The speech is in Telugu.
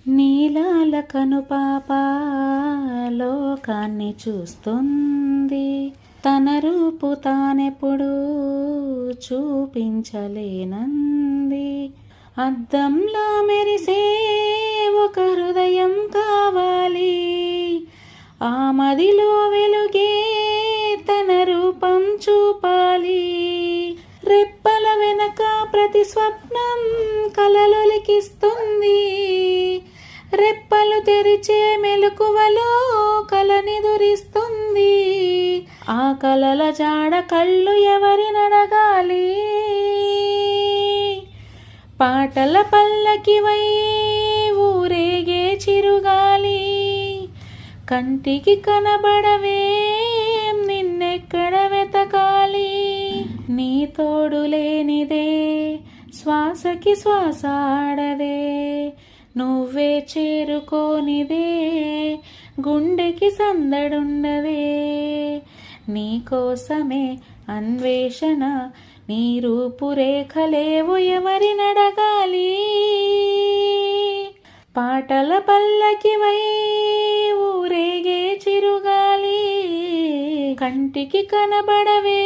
నీలాల కనుపాప లోకాన్ని చూస్తుంది, తన రూపు తానెప్పుడు చూపించలేనంది. అద్దంలా మెరిసే ఒక హృదయం కావాలి, ఆ మదిలో వెలుగే తన రూపం చూపాలి. రెప్పల వెనక ప్రతి స్వప్నం కలలొలికిస్తుంది, రెప్పలు తెరిచే మెలకువలో కలనిదురిస్తుంది. ఆ కలల జాడ కళ్ళు ఎవరినడగాలి, పాటల పల్లకివై ఊరేగే చిరుగాలి. కంటికి కనబడవే నిన్నెక్కడ వెతకాలి, నీ తోడు లేనిదే శ్వాసకి శ్వాస ఆడదే. నువ్వే చేరుకోనిదే గుండెకి సందడుండదే. నీకోసమే అన్వేషణ, నీ రూపురేఖలేవు ఎవరినడగాలి. పాటల పల్లకివై ఊరేగే చిరుగాలి, కంటికి కనబడవే